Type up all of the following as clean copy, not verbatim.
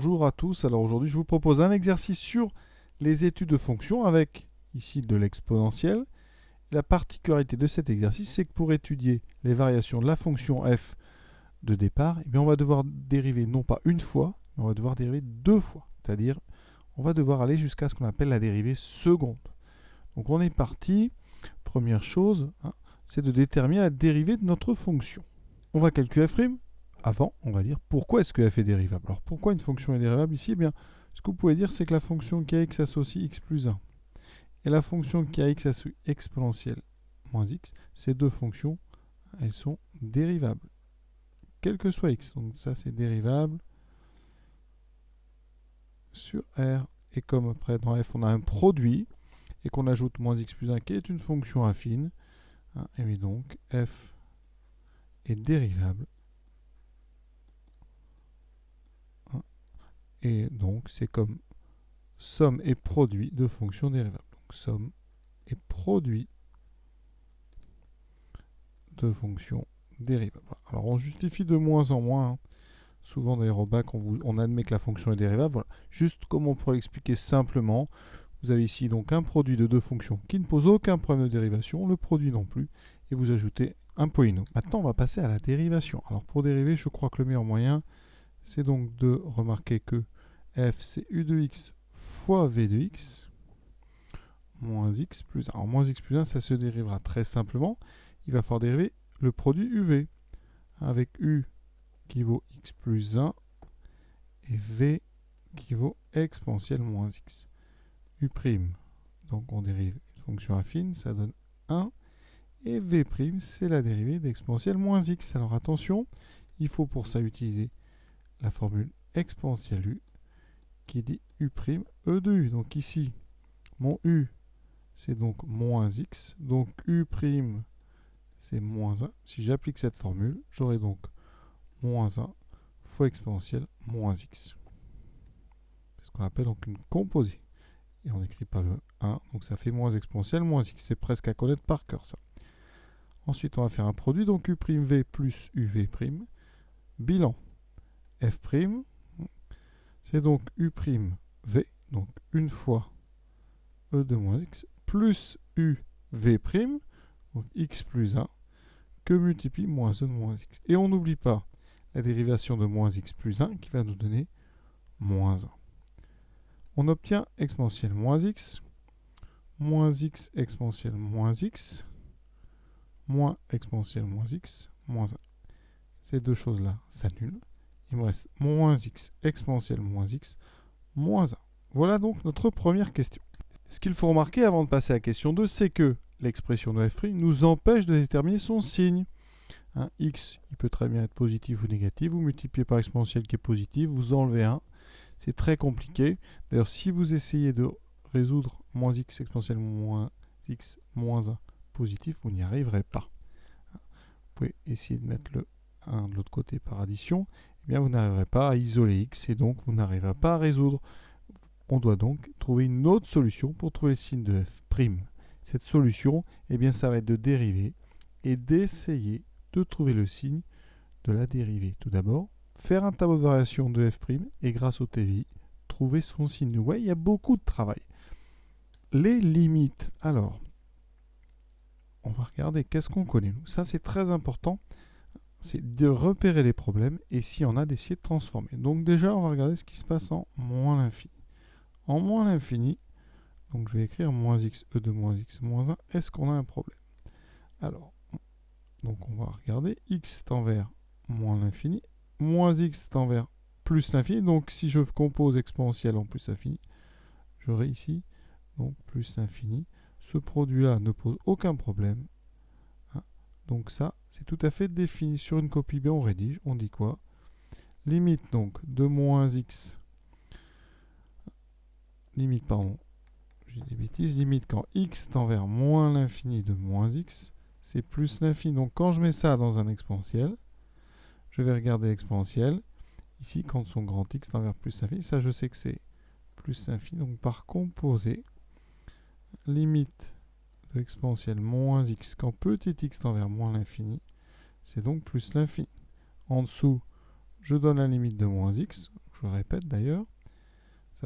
Bonjour à tous, alors aujourd'hui je vous propose un exercice sur les études de fonctions avec ici de l'exponentielle. La particularité de cet exercice, c'est que pour étudier les variations de la fonction f de départ, eh bien on va devoir dériver non pas une fois, mais on va devoir dériver deux fois. C'est-à-dire, on va devoir aller jusqu'à ce qu'on appelle la dérivée seconde. Donc on est parti. Première chose, c'est de déterminer la dérivée de notre fonction. On va calculer f'. Avant, on va dire pourquoi est-ce que f est dérivable. Alors pourquoi une fonction est dérivable ici? Eh bien, ce que vous pouvez dire, c'est que la fonction qui a x associe x plus 1 et la fonction qui a x associe exponentielle moins x, ces deux fonctions, elles sont dérivables, quel que soit x. Donc ça, c'est dérivable sur R. Et comme après, dans f, on a un produit et qu'on ajoute moins x plus 1 qui est une fonction affine, et oui, donc f est dérivable. Et donc, c'est comme somme et produit de fonctions dérivables. Donc, somme et produit de fonctions dérivables. Alors, on justifie de moins en moins. Souvent, d'ailleurs, au bac, on admet que la fonction est dérivable. Voilà. Juste comme on pourrait l'expliquer simplement, vous avez ici donc un produit de deux fonctions qui ne pose aucun problème de dérivation, le produit non plus, et vous ajoutez un polynôme. Maintenant, on va passer à la dérivation. Alors, pour dériver, je crois que le meilleur moyen, c'est donc de remarquer que f, c'est u de x fois v de x moins x plus 1. Alors, moins x plus 1, ça se dérivera très simplement. Il va falloir dériver le produit uv avec u qui vaut x plus 1 et v qui vaut exponentielle moins x. U', donc on dérive une fonction affine, ça donne 1. Et v', c'est la dérivée d'exponentielle moins x. Alors attention, il faut pour ça utiliser la formule exponentielle u qui dit u', e de u. Donc ici, mon u, c'est donc moins x. Donc u', c'est moins 1. Si j'applique cette formule, j'aurai donc moins 1 fois exponentielle moins x. C'est ce qu'on appelle donc une composée. Et on n'écrit pas le 1, donc ça fait moins exponentielle moins x. C'est presque à connaître par cœur, ça. Ensuite, on va faire un produit, donc u'v plus uv'. Bilan f', c'est donc u'v, donc une fois e de moins x, plus uv', donc x plus 1, que multiplie moins e de moins x. Et on n'oublie pas la dérivation de moins x plus 1 qui va nous donner moins 1. On obtient exponentielle moins x exponentielle moins x, moins exponentielle moins x, moins 1. Ces deux choses-là s'annulent. Il me reste moins x exponentielle moins x, moins 1. Voilà donc notre première question. Ce qu'il faut remarquer avant de passer à la question 2, c'est que l'expression de f' nous empêche de déterminer son signe. X, il peut très bien être positif ou négatif. Vous multipliez par exponentielle qui est positive, vous enlevez 1. C'est très compliqué. D'ailleurs, si vous essayez de résoudre moins x exponentielle moins x moins 1 positif, vous n'y arriverez pas. Vous pouvez essayer de mettre le 1 de l'autre côté par addition. Eh bien, vous n'arriverez pas à isoler x et donc vous n'arriverez pas à résoudre. On doit donc trouver une autre solution pour trouver le signe de f'. Cette solution, eh bien, ça va être de dériver et d'essayer de trouver le signe de la dérivée. Tout d'abord, faire un tableau de variation de f' et grâce au TVI, trouver son signe. Vous voyez, il y a beaucoup de travail. Les limites. Alors, on va regarder qu'est-ce qu'on connaît. Ça, c'est très important. C'est de repérer les problèmes et si on a d'essayer de transformer. Donc déjà, on va regarder ce qui se passe en moins l'infini. En moins l'infini, donc je vais écrire moins x, e de moins x, moins 1. Est-ce qu'on a un problème? Alors, donc on va regarder x tend vers moins l'infini, moins x tend vers plus l'infini. Donc si je compose exponentielle en plus infini, j'aurai ici donc plus l'infini. Ce produit-là ne pose aucun problème. Donc ça, c'est tout à fait défini. Sur une copie B, on rédige. On dit quoi? Limite donc de moins x. Limite, pardon. J'ai des bêtises. Limite quand x tend vers moins l'infini de moins x, c'est plus l'infini. Donc quand je mets ça dans un exponentiel, je vais regarder l'exponentiel. Ici, quand son grand x tend vers plus l'infini, ça je sais que c'est plus l'infini. Donc par composé, limite de l'exponentielle moins x quand petit x tend vers moins l'infini, c'est donc plus l'infini. En dessous, je donne la limite de moins x. je répète d'ailleurs,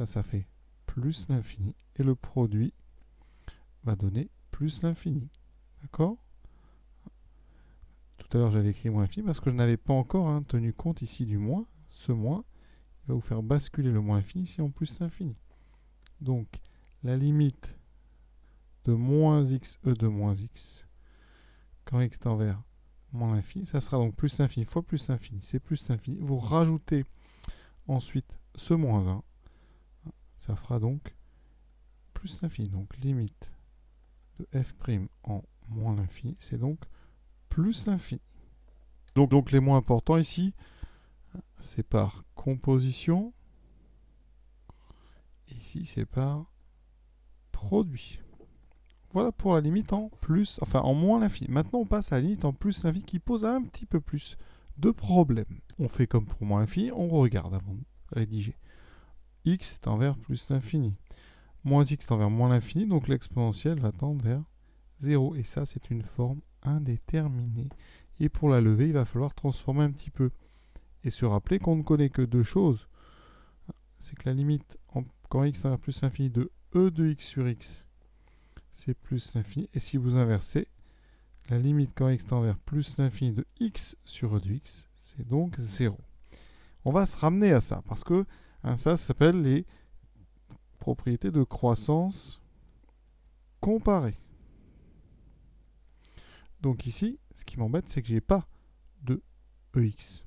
ça fait plus l'infini, et le produit va donner plus l'infini. D'accord? Tout à l'heure, j'avais écrit moins l'infini parce que je n'avais pas encore tenu compte ici du moins. Ce moins, il va vous faire basculer le moins l'infini ici en plus l'infini. Donc, la limite de moins x e de moins x, quand x tend vers moins l'infini, ça sera donc plus l'infini fois plus l'infini, c'est plus l'infini. Vous rajoutez ensuite ce moins 1, ça fera donc plus l'infini. Donc, limite de f' en moins l'infini, c'est donc plus l'infini. Donc les moins importants ici, c'est par composition. Ici, c'est par produit. Voilà pour la limite en plus, enfin en moins l'infini. Maintenant, on passe à la limite en plus l'infini qui pose un petit peu plus de problèmes. On fait comme pour moins l'infini, on regarde avant de rédiger. X tend vers plus l'infini. Moins x tend vers moins l'infini, donc l'exponentielle va tendre vers 0. Et ça, c'est une forme indéterminée. Et pour la lever, il va falloir transformer un petit peu. Et se rappeler qu'on ne connaît que deux choses. C'est que la limite, quand x tend vers plus l'infini de e de x sur x, c'est plus l'infini. Et si vous inversez, la limite quand x tend vers plus l'infini de x sur e de x, c'est donc 0. On va se ramener à ça, parce que ça s'appelle les propriétés de croissance comparée. Donc ici, ce qui m'embête, c'est que je n'ai pas de ex.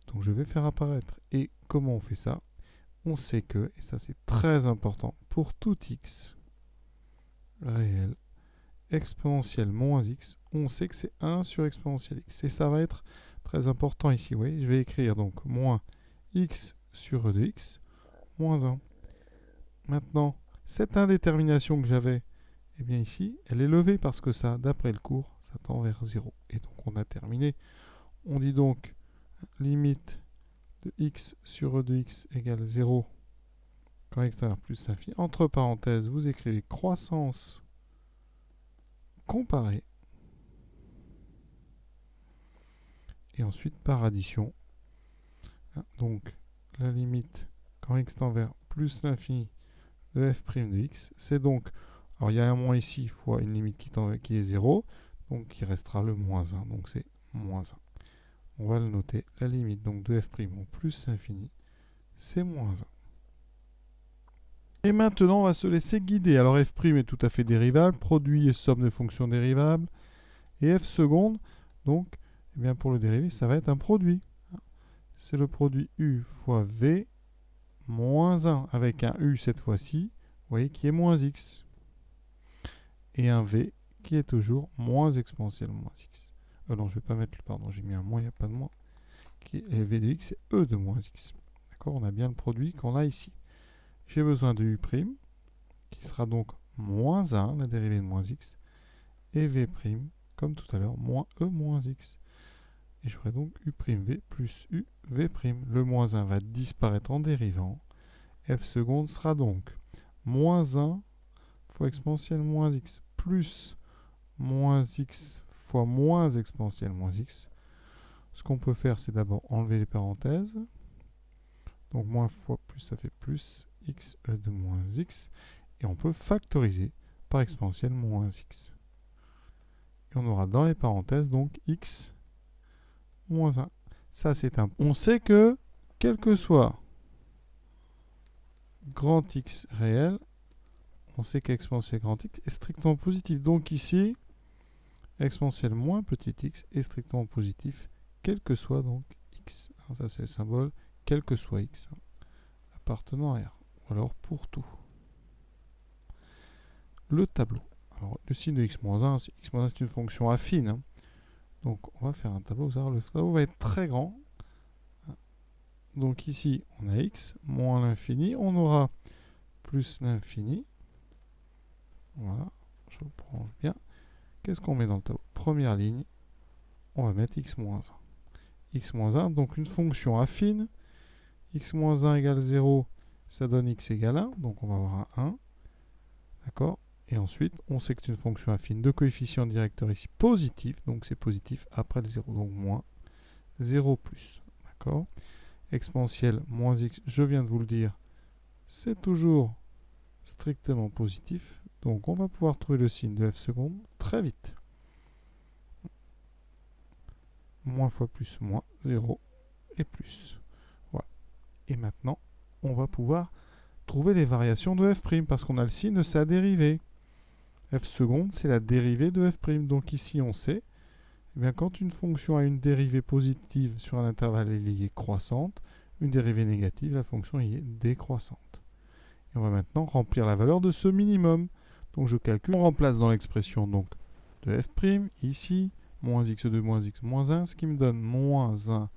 Donc je vais faire apparaître. Et comment on fait ça? On sait que, et ça c'est très important, pour tout x réel, exponentielle moins x, on sait que c'est 1 sur exponentielle x. Et ça va être très important ici. Vous voyez, je vais écrire donc moins x sur e de x, moins 1. Maintenant, cette indétermination que j'avais, eh bien ici, elle est levée parce que ça, d'après le cours, ça tend vers 0. Et donc on a terminé. On dit donc limite de x sur e de x égale 0 quand x tend vers plus l'infini. Entre parenthèses, vous écrivez croissance comparée. Et ensuite par addition. Donc la limite quand x tend vers plus l'infini de f' de x, c'est donc, alors il y a un moins ici fois une limite qui est 0, donc il restera le moins 1, donc c'est moins 1. On va le noter, la limite donc de f' en plus l'infini, c'est moins 1. Et maintenant, on va se laisser guider. Alors f' est tout à fait dérivable, produit et somme de fonctions dérivables. Et f seconde, donc, eh bien pour le dérivé, ça va être un produit. C'est le produit u fois v moins 1, avec un u cette fois-ci, vous voyez, qui est moins x. Et un v qui est toujours moins exponentielle moins x. Non, je ne vais pas mettre, pardon, j'ai mis un moins, il n'y a pas de moins. Et v de x, c'est e de moins x. D'accord, on a bien le produit qu'on a ici. J'ai besoin de u', qui sera donc moins 1, la dérivée de moins x, et v', comme tout à l'heure, moins e moins x. Et j'aurai donc u'v plus uv'. Le moins 1 va disparaître en dérivant. F seconde sera donc moins 1 fois exponentielle moins x plus moins x fois moins exponentielle moins x. Ce qu'on peut faire, c'est d'abord enlever les parenthèses. Donc moins fois plus, ça fait plus x e de moins x. Et on peut factoriser par exponentielle moins x. Et on aura dans les parenthèses donc x moins 1. Ça, c'est un... On sait que, quel que soit grand x réel, on sait qu'exponentielle grand x est strictement positif. Donc ici, exponentielle moins petit x est strictement positif, quel que soit donc x. Alors ça, c'est le symbole, quel que soit x, appartenant à R. Ou alors pour tout. Le tableau. Alors, le signe de x-1, x-1 c'est une fonction affine. Donc, on va faire un tableau. Vous allez, le tableau va être très grand. Donc ici, on a x, moins l'infini. On aura plus l'infini. Voilà, je prends bien. Qu'est-ce qu'on met dans le tableau? Première ligne, on va mettre x-1. x-1, donc une fonction affine. x-1 égale 0, ça donne x égale 1. Donc on va avoir un 1. D'accord? Et ensuite, on sait que c'est une fonction affine de coefficient directeur ici positif. Donc c'est positif après le 0. Donc moins 0 plus. D'accord? exponentielle moins x, je viens de vous le dire, c'est toujours strictement positif. Donc on va pouvoir trouver le signe de f seconde très vite. Moins fois plus, moins 0 et plus. Voilà. Et maintenant, on va pouvoir trouver les variations de f', parce qu'on a le signe de sa dérivée. F seconde, c'est la dérivée de f'. Donc ici, on sait, eh bien, quand une fonction a une dérivée positive sur un intervalle, elle y est croissante. Une dérivée négative, la fonction y est décroissante. Et on va maintenant remplir la valeur de ce minimum. Donc je calcule, on remplace dans l'expression donc de f', ici, moins x2 moins x moins 1, ce qui me donne moins 1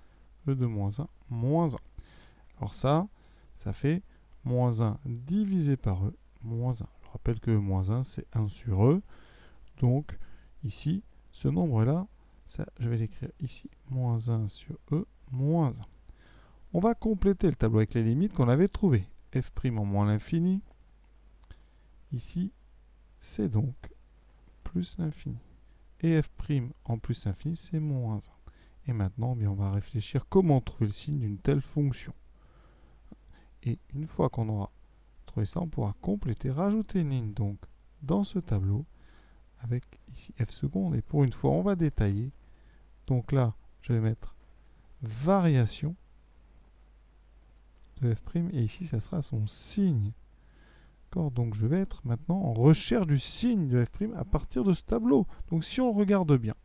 e2 moins 1 moins 1. Alors ça fait moins 1 divisé par e moins 1. Je rappelle que e moins 1, c'est 1 sur e. Donc ici, ce nombre-là, je vais l'écrire ici, moins 1 sur e moins 1. On va compléter le tableau avec les limites qu'on avait trouvées. F' en moins l'infini. Ici, c'est donc plus l'infini. Et f' en plus l'infini, c'est moins 1. Et maintenant, bien, on va réfléchir comment trouver le signe d'une telle fonction. Et une fois qu'on aura trouvé ça, on pourra compléter, rajouter une ligne donc dans ce tableau avec ici f seconde. Et pour une fois, on va détailler. Donc là, je vais mettre variation de f', et ici, ça sera son signe. Donc je vais être maintenant en recherche du signe de f' à partir de ce tableau. Donc si on regarde bien,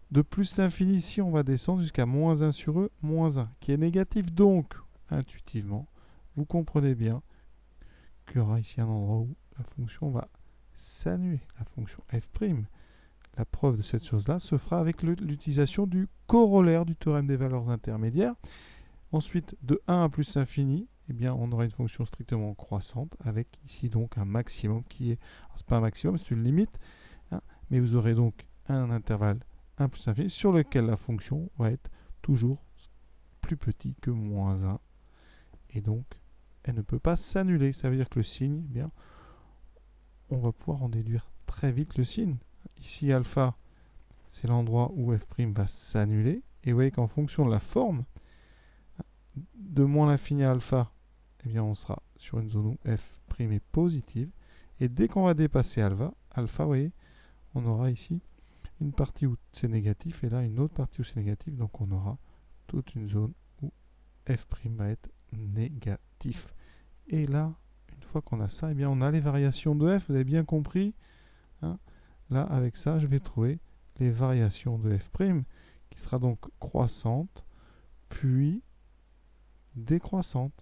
de plus l'infini, ici, on va descendre jusqu'à moins 1 sur e, moins 1, qui est négatif. Donc, intuitivement, vous comprenez bien qu'il y aura ici un endroit où la fonction va s'annuler, la fonction f'. La preuve de cette chose-là se fera avec l'utilisation du corollaire du théorème des valeurs intermédiaires. Ensuite, de 1 à plus l'infini, eh bien, on aura une fonction strictement croissante avec ici donc un maximum qui est... C'est pas un maximum, c'est une limite, hein, mais vous aurez donc un intervalle 1 plus l'infini sur lequel la fonction va être toujours plus petit que moins 1. Et donc, elle ne peut pas s'annuler. Ça veut dire que le signe, eh bien, on va pouvoir en déduire très vite le signe. Ici, alpha, c'est l'endroit où f' va s'annuler. Et vous voyez qu'en fonction de la forme, de moins l'infini à alpha, eh bien, on sera sur une zone où f' est positive. Et dès qu'on va dépasser alpha, vous voyez, on aura ici une partie où c'est négatif et là une autre partie où c'est négatif. Donc on aura toute une zone où f' va être négatif. Et là, une fois qu'on a ça, eh bien, on a les variations de f. Vous avez bien compris, hein. Là, avec ça, je vais trouver les variations de f', qui sera donc croissante, puis décroissante.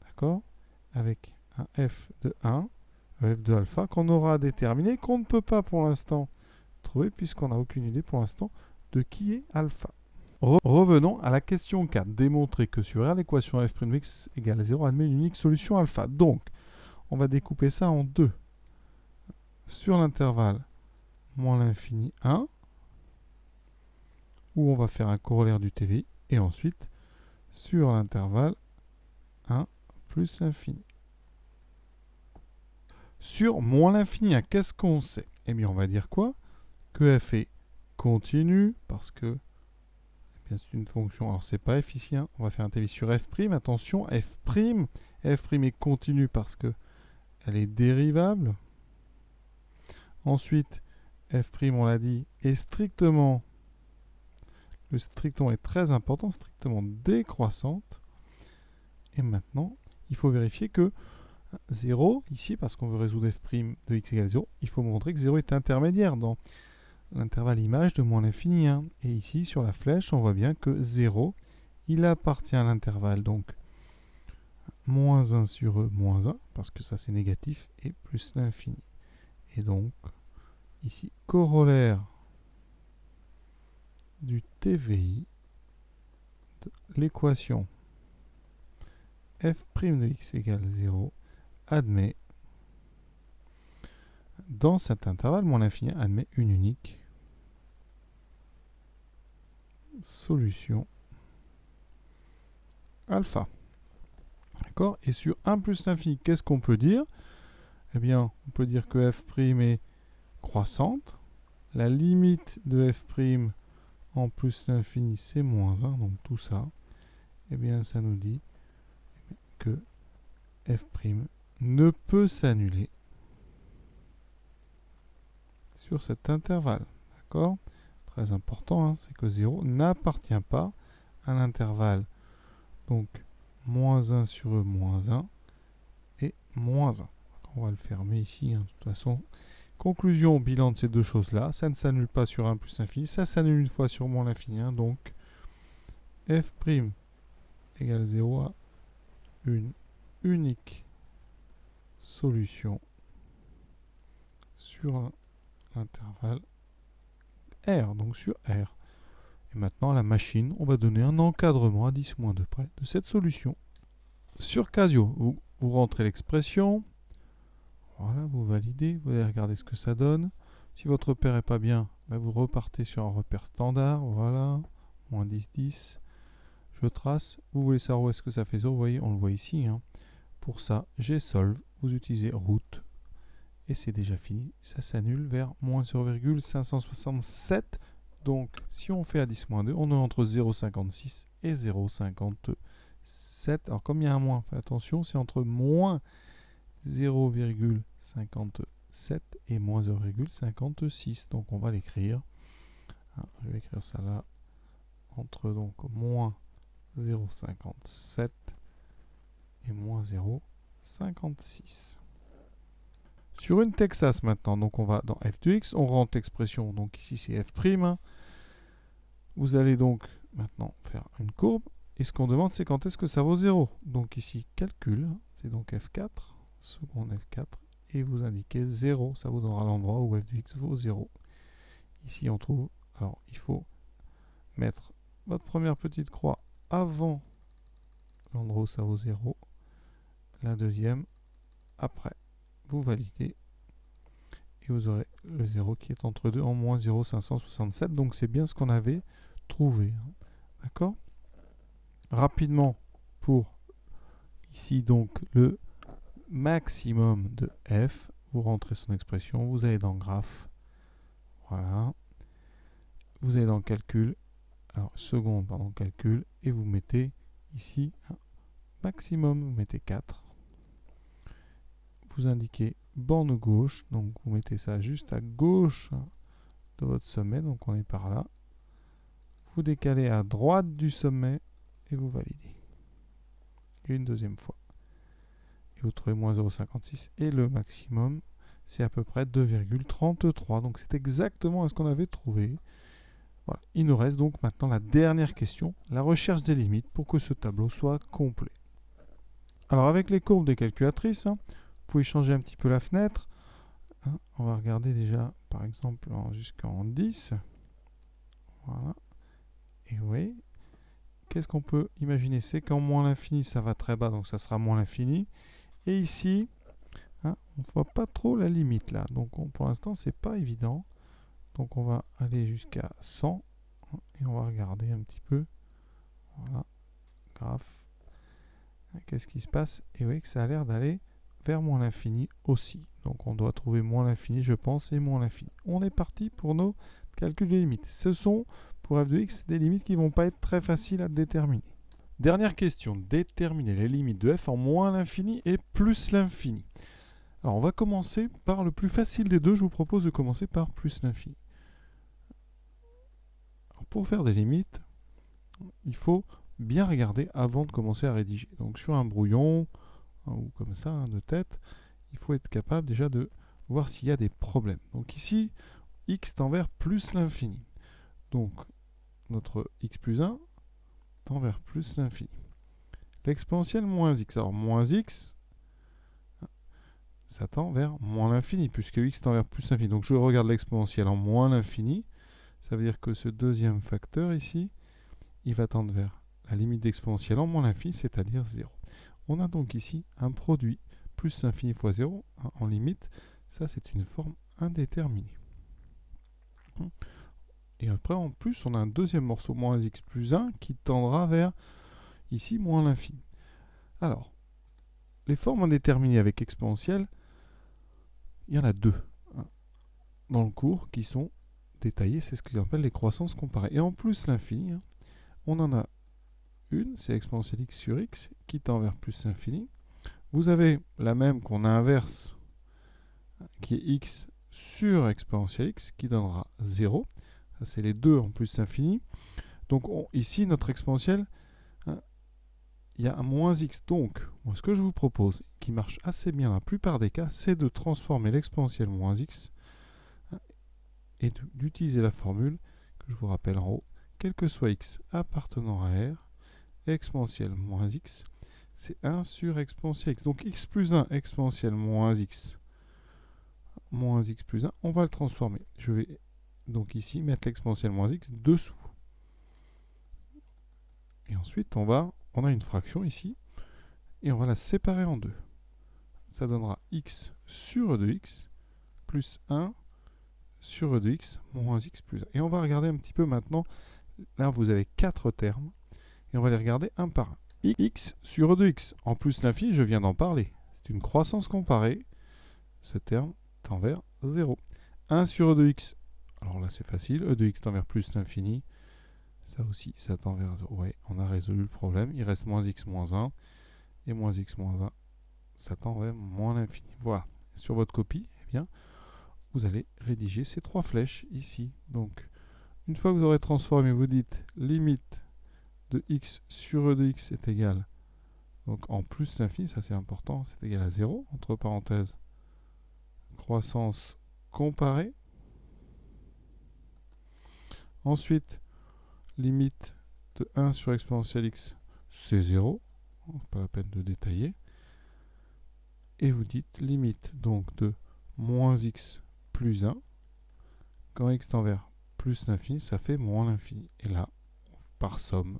D'accord? Avec un f de 1, un f de alpha, qu'on aura déterminé, qu'on ne peut pas pour l'instant trouver, puisqu'on n'a aucune idée pour l'instant de qui est alpha. Revenons à la question 4. Démontrer que sur R, l'équation f' de x égale 0 admet une unique solution alpha. Donc, on va découper ça en deux. Sur l'intervalle moins l'infini 1, où on va faire un corollaire du TVI, et ensuite sur l'intervalle 1 plus l'infini. Sur moins l'infini 1, qu'est-ce qu'on sait? Eh bien, on va dire quoi? Que f est continu, parce que c'est une fonction, alors c'est pas f ici, hein. On va faire un TVI sur f', attention, f' est continu parce que elle est dérivable. Ensuite, f', on l'a dit, est strictement, le strictement est très important, strictement décroissante. Et maintenant, il faut vérifier que 0, ici, parce qu'on veut résoudre f' de x égale 0, il faut montrer que 0 est intermédiaire dans l'intervalle image de moins l'infini 1. Et ici, sur la flèche, on voit bien que 0, il appartient à l'intervalle, donc moins 1 sur e moins 1, parce que ça c'est négatif, et plus l'infini. Et donc, ici, corollaire du TVI de l'équation f' de x égale 0 admet, dans cet intervalle, moins l'infini admet une unique solution alpha. D'accord? Et sur 1 plus l'infini, qu'est-ce qu'on peut dire? Eh bien, on peut dire que f' est croissante. La limite de f' en plus l'infini, c'est moins 1, donc tout ça. eh bien ça nous dit que f' ne peut s'annuler sur cet intervalle. D'accord? Très important, hein, c'est que 0 n'appartient pas à l'intervalle. Donc, moins 1 sur E moins 1 et moins 1. On va le fermer ici, hein, de toute façon. Conclusion, bilan de ces deux choses-là, ça ne s'annule pas sur 1 plus l'infini, ça s'annule une fois sur moins l'infini. Hein, donc, f' égale 0 à une unique solution sur l'intervalle R, donc sur R. Et maintenant, à la machine, on va donner un encadrement à 10-2 près de cette solution. Sur Casio, vous rentrez l'expression. Voilà, vous validez, vous allez regarder ce que ça donne. Si votre repère n'est pas bien, ben vous repartez sur un repère standard. Voilà, moins 10, 10. Je trace. Vous voulez savoir où est-ce que ça fait 0. Vous voyez, on le voit ici. Hein. Pour ça, gsolve. Vous utilisez route. Et c'est déjà fini. Ça s'annule vers moins 0,567. Donc, si on fait à 10-2, on est entre 0,56 et 0,57. Alors, comme il y a un moins, faites attention, c'est entre moins 0,57 et moins 0,56. Donc, on va l'écrire. Je vais écrire ça là. Entre donc moins 0,57 et moins 0,56. Sur une Texas maintenant, donc on va dans f de x, on rentre l'expression, donc ici c'est f'. Vous allez donc maintenant faire une courbe, et ce qu'on demande c'est quand est-ce que ça vaut 0. Donc ici, calcul, c'est donc f4, seconde f4, et vous indiquez 0, ça vous donnera l'endroit où f de x vaut 0. Ici on trouve, alors il faut mettre votre première petite croix avant l'endroit où ça vaut 0, la deuxième après. Vous validez et vous aurez le 0 qui est entre 2 en moins 0,567. Donc c'est bien ce qu'on avait trouvé. Hein. D'accord? Rapidement, pour ici donc le maximum de f, vous rentrez son expression, vous allez dans graphe, voilà, vous allez dans calcul, alors seconde, pardon, calcul, et vous mettez ici un maximum, vous mettez 4. Vous indiquez borne gauche, donc vous mettez ça juste à gauche de votre sommet, donc on est par là. Vous décalez à droite du sommet et vous validez. Et une deuxième fois. Et vous trouvez moins 0,56 et le maximum, c'est à peu près 2,33. Donc c'est exactement ce qu'on avait trouvé. Voilà. Il nous reste donc maintenant la dernière question, la recherche des limites pour que ce tableau soit complet. Alors avec les courbes des calculatrices, hein, vous pouvez changer un petit peu la fenêtre. Hein, on va regarder déjà, par exemple, jusqu'en 10. Voilà. Et vous voyez, qu'est-ce qu'on peut imaginer? C'est qu'en moins l'infini, ça va très bas, donc ça sera moins l'infini. Et ici, hein, on ne voit pas trop la limite là. Donc pour l'instant, c'est pas évident. Donc on va aller jusqu'à 100. Hein, et on va regarder un petit peu. Voilà, graphe. Qu'est-ce qui se passe? Et vous voyez que ça a l'air d'aller vers moins l'infini aussi. Donc on doit trouver moins l'infini, je pense, et moins l'infini. On est parti pour nos calculs de limites. Ce sont, pour f de x, des limites qui ne vont pas être très faciles à déterminer. Dernière question, déterminer les limites de f en moins l'infini et plus l'infini. Alors on va commencer par le plus facile des deux, je vous propose de commencer par plus l'infini. Pour faire des limites, il faut bien regarder avant de commencer à rédiger. Donc sur un brouillon, hein, ou comme ça, hein, de tête, il faut être capable déjà de voir s'il y a des problèmes. Donc ici, x tend vers plus l'infini. Donc notre x plus 1 tend vers plus l'infini. L'exponentielle moins x. Alors moins x, ça tend vers moins l'infini, puisque x tend vers plus l'infini. Donc je regarde l'exponentielle en moins l'infini. Ça veut dire que ce deuxième facteur ici, il va tendre vers la limite d'exponentielle en moins l'infini, c'est-à-dire 0. On a donc ici un produit plus l'infini fois 0 hein, en limite. Ça, c'est une forme indéterminée. Et après, en plus, on a un deuxième morceau, moins x plus 1, qui tendra vers, ici, moins l'infini. Alors, les formes indéterminées avec exponentielle, il y en a deux hein, dans le cours qui sont détaillées. C'est ce qu'on appelle les croissances comparées. Et en plus, l'infini, hein, on en a une, c'est exponentielle x sur x qui tend vers plus l'infini. Vous avez la même qu'on inverse, qui est x sur exponentielle x, qui donnera 0. Ça, c'est les deux en plus l'infini. Donc ici, notre exponentielle, hein, il y a un moins x. Donc, moi, ce que je vous propose, qui marche assez bien dans la plupart des cas, c'est de transformer l'exponentielle moins x et d'utiliser la formule que je vous rappelle en haut, quel que soit x appartenant à R, exponentielle moins x, c'est 1 sur exponentielle x. Donc x plus 1 exponentielle moins x plus 1, on va le transformer. Je vais donc ici mettre l'exponentielle moins x dessous. Et ensuite, on a une fraction ici, et on va la séparer en deux. Ça donnera x sur e de x plus 1 sur e de x moins x plus 1. Et on va regarder un petit peu maintenant. Là, vous avez 4 termes, et on va les regarder un par un. X sur e de x. En plus, l'infini, je viens d'en parler. C'est une croissance comparée. Ce terme tend vers 0. 1 sur e de x. Alors là, c'est facile. E de x tend vers plus l'infini. Ça aussi, ça tend vers 0. Ouais, on a résolu le problème. Il reste moins x moins 1. Et moins x moins 1, ça tend vers moins l'infini. Voilà. Sur votre copie, eh bien, vous allez rédiger ces 3 flèches ici. Donc, une fois que vous aurez transformé, vous dites limite de x sur e de x est égal, donc en plus l'infini, ça c'est important, c'est égal à 0, entre parenthèses, croissance comparée. Ensuite, limite de 1 sur exponentielle x, c'est 0, pas la peine de détailler. Et vous dites limite donc de moins x plus 1, quand x tend vers plus l'infini, ça fait moins l'infini. Et là, par somme,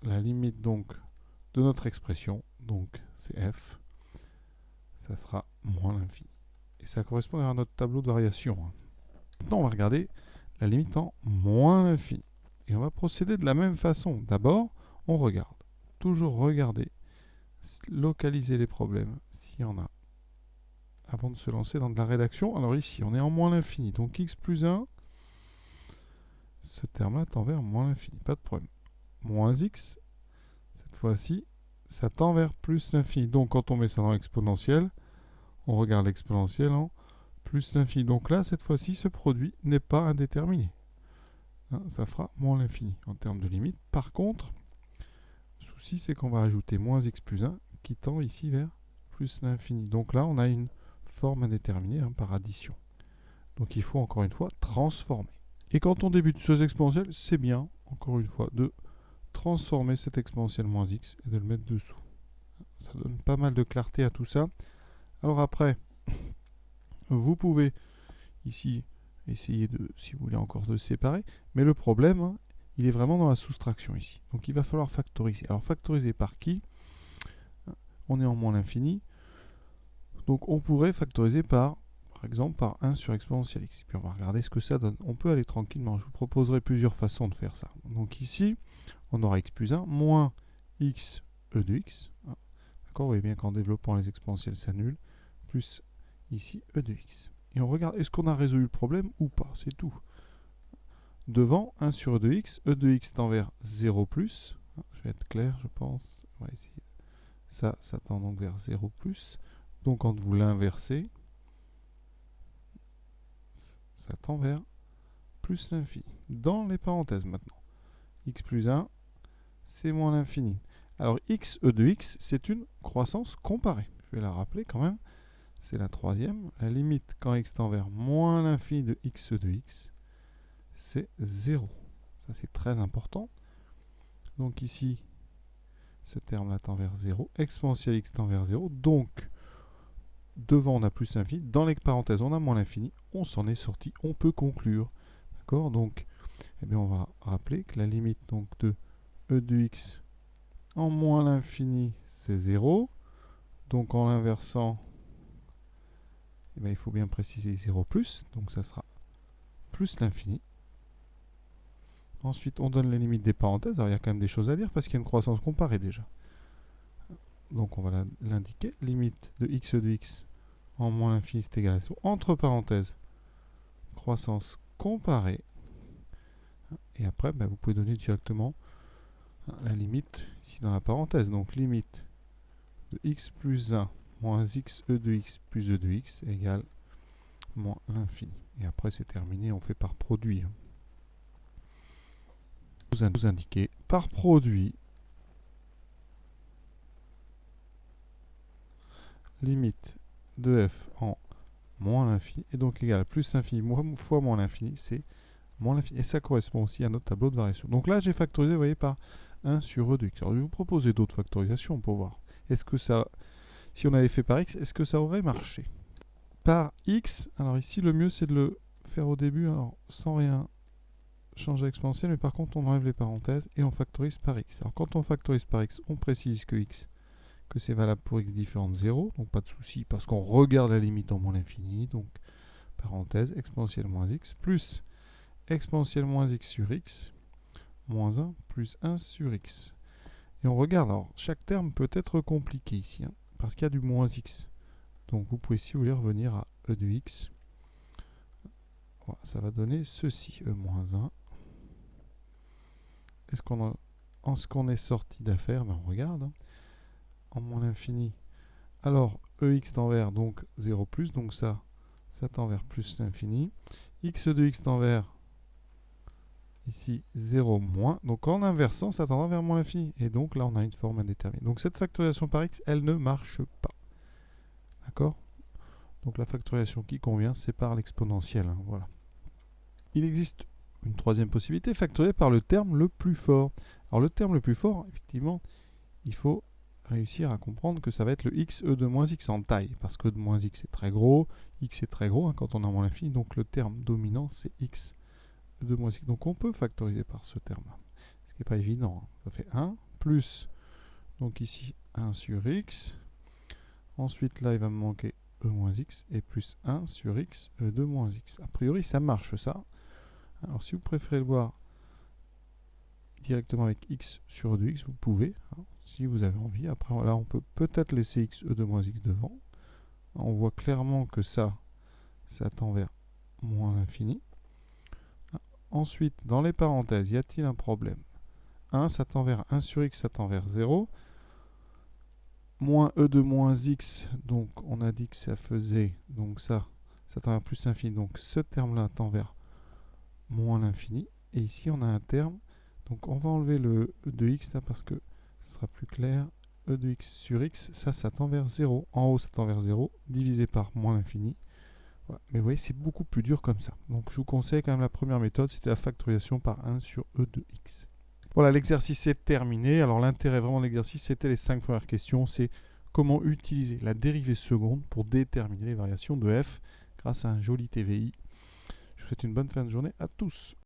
la limite donc de notre expression, donc c'est f, ça sera moins l'infini. Et ça correspond à notre tableau de variation. Maintenant, on va regarder la limite en moins l'infini. Et on va procéder de la même façon. D'abord, on regarde. Toujours regarder, localiser les problèmes, s'il y en a, avant de se lancer dans de la rédaction. Alors ici, on est en moins l'infini. Donc x plus 1, ce terme-là tend vers moins l'infini. Pas de problème. Moins x, cette fois-ci, ça tend vers plus l'infini. Donc quand on met ça dans l'exponentielle, on regarde l'exponentielle en plus l'infini. Donc là, cette fois-ci, ce produit n'est pas indéterminé. Hein, ça fera moins l'infini en termes de limite. Par contre, le souci, c'est qu'on va ajouter moins x plus 1 qui tend ici vers plus l'infini. Donc là, on a une forme indéterminée par addition. Donc il faut encore une fois transformer. Et quand on débute sur les exponentielles, c'est bien, encore une fois, de transformer cette exponentielle moins x et de le mettre dessous. Ça donne pas mal de clarté à tout ça. Alors après, vous pouvez ici essayer de, si vous voulez encore, de séparer. Mais le problème, hein, il est vraiment dans la soustraction ici. Donc il va falloir factoriser. Alors factoriser par qui? On est en moins l'infini. Donc on pourrait factoriser par exemple, par 1 sur exponentielle x. Et puis on va regarder ce que ça donne. On peut aller tranquillement. Je vous proposerai plusieurs façons de faire ça. Donc ici, on aura x plus 1 moins x e de x. D'accord, vous voyez bien qu'en développant les exponentielles s'annulent. Plus ici e de x. Et on regarde, est-ce qu'on a résolu le problème ou pas? C'est tout. Devant, 1 sur e de x tend vers 0 plus. Je vais être clair, je pense. On va essayer. Ça tend donc vers 0 plus. Donc quand vous l'inversez, ça tend vers plus l'infini. Dans les parenthèses maintenant. X plus 1, c'est moins l'infini. Alors x e de x, c'est une croissance comparée. Je vais la rappeler quand même. C'est la troisième. La limite quand x tend vers moins l'infini de x e de x, c'est 0. Ça c'est très important. Donc ici, ce terme-là tend vers 0. Exponentielle x tend vers 0. Donc, devant on a plus l'infini. Dans les parenthèses, on a moins l'infini. On s'en est sorti. On peut conclure. D'accord? Donc, eh bien, on va rappeler que la limite donc, de e de x en moins l'infini, c'est 0. Donc, en l'inversant, eh bien, il faut bien préciser 0 plus. Donc, ça sera plus l'infini. Ensuite, on donne les limites des parenthèses. Alors, il y a quand même des choses à dire parce qu'il y a une croissance comparée déjà. Donc, on va l'indiquer. Limite de x de x en moins l'infini, c'est égal à 0. Entre parenthèses, croissance comparée. Et après, vous pouvez donner directement la limite ici dans la parenthèse. Donc limite de x plus 1 moins x e de x plus e de x égale moins l'infini. Et après, c'est terminé, on fait par produit. Vous indiquez par produit limite de f en moins l'infini, et donc égal à plus l'infini fois moins l'infini, c'est moins l'infini. Et ça correspond aussi à notre tableau de variation. Donc là, j'ai factorisé, vous voyez, par 1 sur e de x. Alors, je vais vous proposer d'autres factorisations pour voir. Est-ce que ça, si on avait fait par x, est-ce que ça aurait marché? Par x, alors ici, le mieux, c'est de le faire au début, alors sans rien changer l'exponentielle, mais par contre, on enlève les parenthèses et on factorise par x. Alors, quand on factorise par x, on précise que x, que c'est valable pour x différent de 0, donc pas de souci, parce qu'on regarde la limite en moins l'infini, donc parenthèse, exponentielle moins x, plus exponentielle moins x sur x, moins 1 plus 1 sur x. Et on regarde, alors chaque terme peut être compliqué ici, parce qu'il y a du moins x. Donc vous pouvez, si vous voulez, revenir à e de x. Voilà, ça va donner ceci, e moins 1. Est-ce qu'on est sorti d'affaire? On regarde. En moins l'infini. Alors, ex d'envers, donc 0 plus, donc ça tend vers plus l'infini. X de x d'envers, ici 0 moins. Donc en inversant, ça tendra vers moins l'infini. Et donc là, on a une forme indéterminée. Donc cette factorisation par x, elle ne marche pas. D'accord? Donc la factorisation qui convient, c'est par l'exponentielle. Voilà. Il existe une troisième possibilité, factoriser par le terme le plus fort. Alors le terme le plus fort, effectivement, il faut réussir à comprendre que ça va être le x e de moins x en taille, parce que e de moins x est très gros, x est très gros quand on a moins l'infini, donc le terme dominant c'est x e de moins x. Donc on peut factoriser par ce terme-là, ce qui n'est pas évident. Ça fait 1 plus, donc ici 1 sur x, ensuite là il va me manquer e moins x, et plus 1 sur x e de moins x. A priori ça marche ça. Alors si vous préférez le voir directement avec x sur e de x, vous pouvez, si vous avez envie. Après, là, on peut peut-être laisser x e de moins x devant. On voit clairement que ça tend vers moins l'infini. Ensuite, dans les parenthèses, y a-t-il un problème? 1, ça tend vers 1 sur x, ça tend vers 0. Moins e de moins x, donc on a dit que ça faisait, donc ça tend vers plus l'infini. Donc ce terme-là tend vers moins l'infini. Et ici, on a un terme. Donc on va enlever le e de x là parce que ce sera plus clair. E de x sur x, ça tend vers 0. En haut, ça tend vers 0, divisé par moins l'infini. Voilà. Mais vous voyez, c'est beaucoup plus dur comme ça. Donc je vous conseille quand même la première méthode, c'était la factorisation par 1 sur e de x. Voilà, l'exercice est terminé. Alors l'intérêt vraiment de l'exercice, c'était les 5 premières questions. C'est comment utiliser la dérivée seconde pour déterminer les variations de f grâce à un joli TVI. Je vous souhaite une bonne fin de journée à tous.